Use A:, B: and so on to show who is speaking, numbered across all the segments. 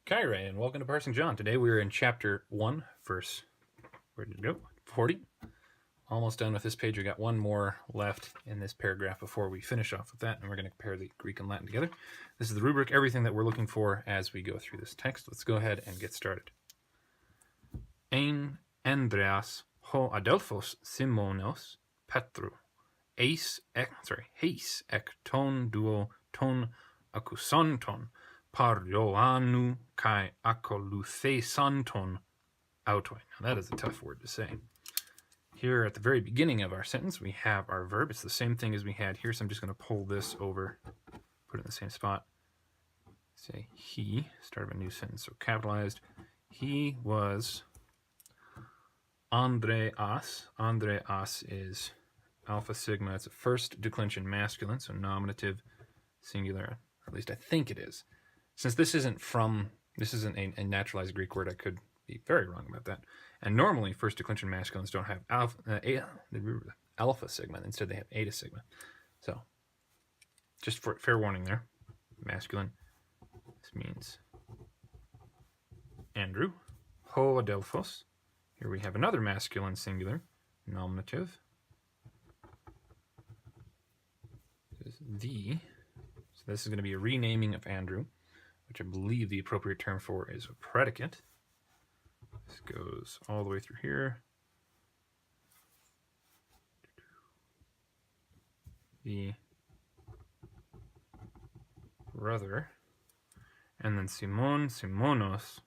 A: Kyrie, and welcome to Parsing John. Today we are in chapter 1, verse, where did it go? 40. Almost done with this page. We got one more left in this paragraph before we finish off with that, and we're going to compare the Greek and Latin together. This is the rubric, everything that we're looking for as we go through this text. Let's go ahead and get started. Ein Andreas ho Adelphos Simonos Petru. Heis ek ton duo ton accusanton par Ioannou kai akoluthesanton autoi. Now that is a tough word to say. Here at the very beginning of our sentence, we have our verb. It's the same thing as we had here, so I'm just going to pull this over, put it in the same spot. Say he, start of a new sentence, so capitalized. He was Andreas. Andreas is alpha sigma. It's a first declension masculine, so nominative singular, or at least I think it is. Since this isn't a naturalized Greek word, I could be very wrong about that. And normally, first declension masculines don't have alpha sigma. Instead, they have eta sigma. So, just for fair warning there, masculine. This means Andrew. Ho Adelphos. Here we have another masculine singular, nominative. This is the. So this is going to be a renaming of Andrew, which I believe the appropriate term for is a predicate. This goes all the way through here. The brother. And then Simonos.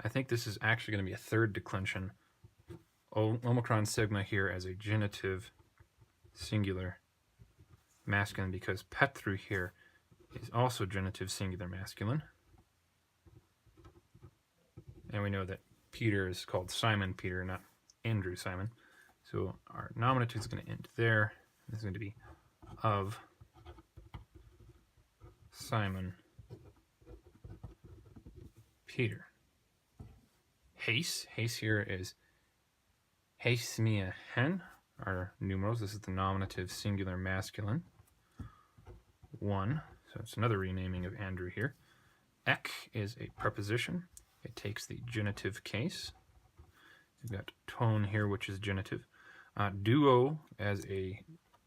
A: I think this is actually going to be a third declension. Omicron sigma here as a genitive singular masculine, because Petru here is also genitive singular masculine. And we know that Peter is called Simon Peter, not Andrew Simon. So our nominative is going to end there. This is going to be of Simon Peter. Heis here is heis mia hen, our numerals. This is the nominative singular masculine. One, so it's another renaming of Andrew here. Ek is a preposition. It takes the genitive case. We've got ton here, which is genitive. Duo as a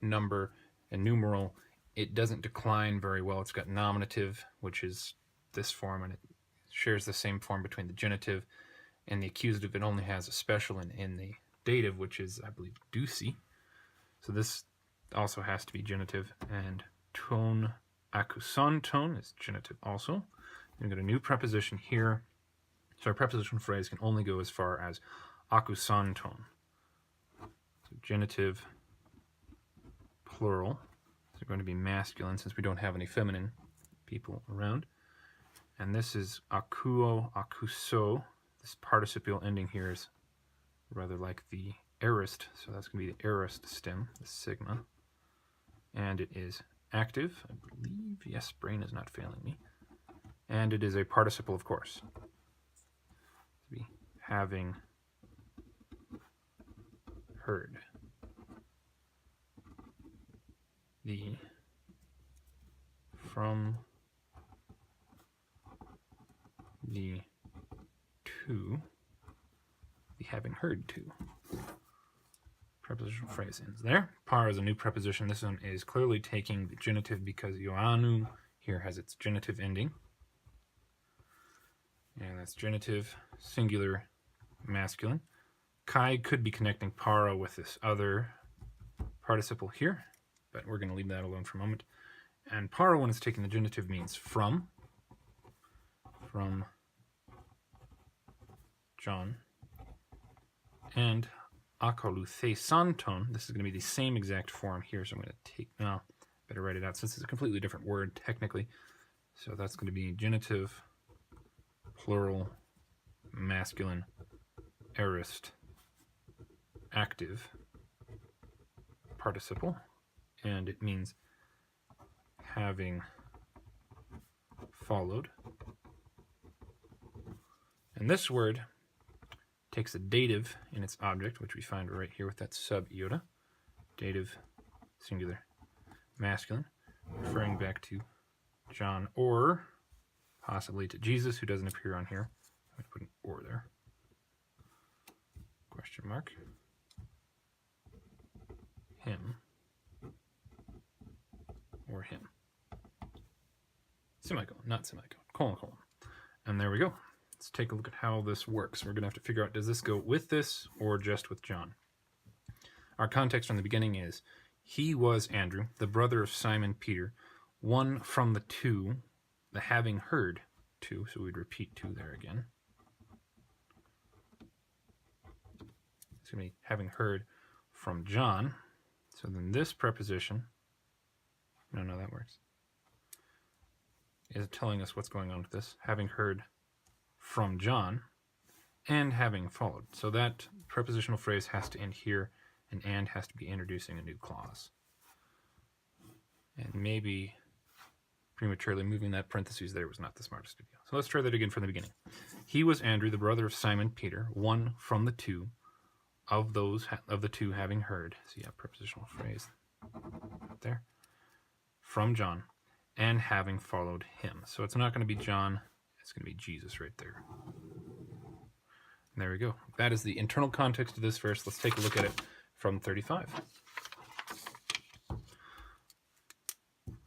A: number, a numeral, it doesn't decline very well. It's got nominative, which is this form, and it shares the same form between the genitive and the accusative. It only has a special in the dative, which is, I believe, duci. So this also has to be genitive. And ton accusanton is genitive also. We've got a new preposition here. So our prepositional phrase can only go as far as accusanton. So genitive, plural. So they're going to be masculine since we don't have any feminine people around. And this is accuo, accuso. This participial ending here is rather like the aorist, so that's going to be the aorist stem, the sigma. And it is active, I believe. Yes, brain is not failing me. And it is a participle, of course. To be having heard. The from the to the having heard to. Prepositional phrase ends there. Par is a new preposition. This one is clearly taking the genitive because Ioannou here has its genitive ending. And that's genitive, singular, masculine. Kai could be connecting para with this other participle here, but we're going to leave that alone for a moment. And para, when it's taking the genitive, means from John. And akoluthesanton, this is going to be the same exact form here, so I'm going to take, no, better write it out since it's a completely different word technically. So that's going to be genitive, plural, masculine, aorist, active, participle, and it means having followed. And this word takes a dative in its object, which we find right here with that sub-iota. Dative, singular, masculine, referring back to John, or possibly to Jesus, who doesn't appear on here. I'm going to put an or there. Question mark. Him. Or him. Semicolon, not semicolon. Colon, colon. And there we go. Let's take a look at how this works. We're going to have to figure out, does this go with this or just with John? Our context from the beginning is, he was Andrew, the brother of Simon Peter, one from the two, the having heard two, so we'd repeat two there again. It's going to be having heard from John. So then this preposition, no, that works, is telling us what's going on with this. Having heard from John and having followed. So that prepositional phrase has to end here, and has to be introducing a new clause. And maybe prematurely moving that parentheses there was not the smartest idea. So let's try that again from the beginning. He was Andrew, the brother of Simon Peter, one from the two, of the two having heard. So yeah, prepositional phrase right there. From John, and having followed him. So it's not going to be John, it's going to be Jesus right there. And there we go. That is the internal context of this verse. Let's take a look at it from 35.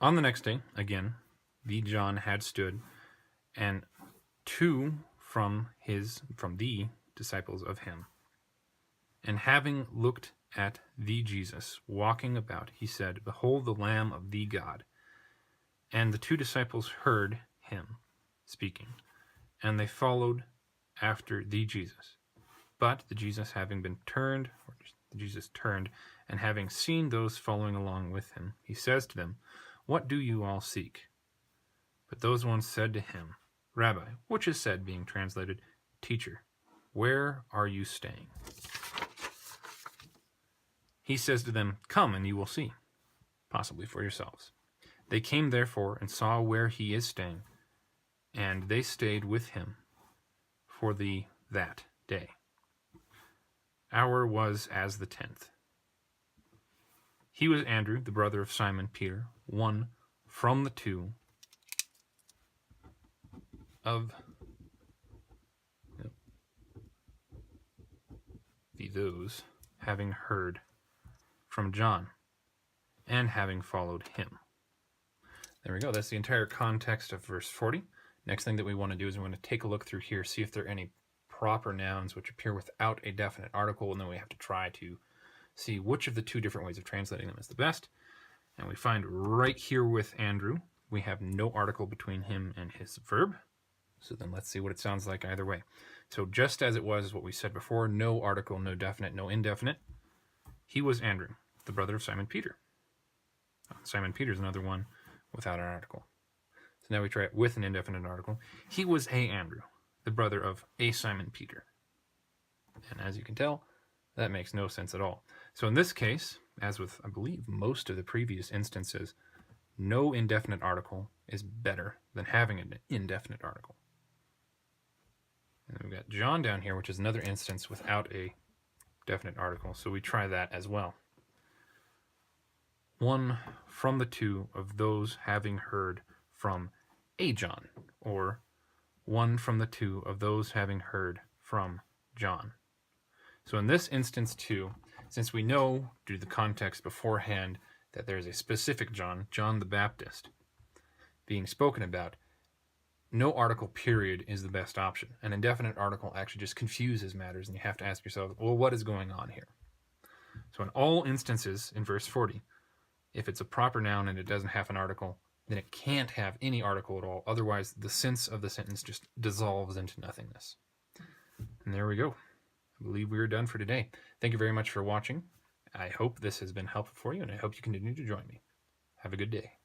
A: On the next day, again, the John had stood, and two from the disciples of him. And having looked at the Jesus walking about, he said, Behold the Lamb of the God. And the two disciples heard him speaking, and they followed after the Jesus. But the Jesus turned, and having seen those following along with him, he says to them, What do you all seek? But those ones said to him, Rabbi, which is said, being translated, Teacher, where are you staying? He says to them, Come and you will see, possibly for yourselves. They came therefore and saw where he is staying, and they stayed with him for that day. Hour was as the 10th. He was Andrew, the brother of Simon Peter, one from the two of those having heard from John and having followed him. There we go. That's the entire context of verse 40. Next thing that we want to do is we want to take a look through here, see if there are any proper nouns which appear without a definite article, and then we have to try to see which of the two different ways of translating them is the best. And we find right here with Andrew, we have no article between him and his verb. So then let's see what it sounds like either way. So just as it was what we said before, no article, no definite, no indefinite. He was Andrew, the brother of Simon Peter. Simon Peter is another one without an article. So now we try it with an indefinite article. He was a Andrew, the brother of a Simon Peter. And as you can tell, that makes no sense at all. So in this case, as with, I believe, most of the previous instances, no indefinite article is better than having an indefinite article. And then we've got John down here, which is another instance without a definite article. So we try that as well. One from the two of those having heard from a John, or one from the two of those having heard from John. So in this instance too, since we know due to the context beforehand that there's a specific John, John the Baptist, being spoken about, no article period is the best option. An indefinite article actually just confuses matters, and you have to ask yourself, well, what is going on here? So in all instances in verse 40, if it's a proper noun and it doesn't have an article, then it can't have any article at all. Otherwise, the sense of the sentence just dissolves into nothingness. And there we go. I believe we are done for today. Thank you very much for watching. I hope this has been helpful for you, and I hope you continue to join me. Have a good day.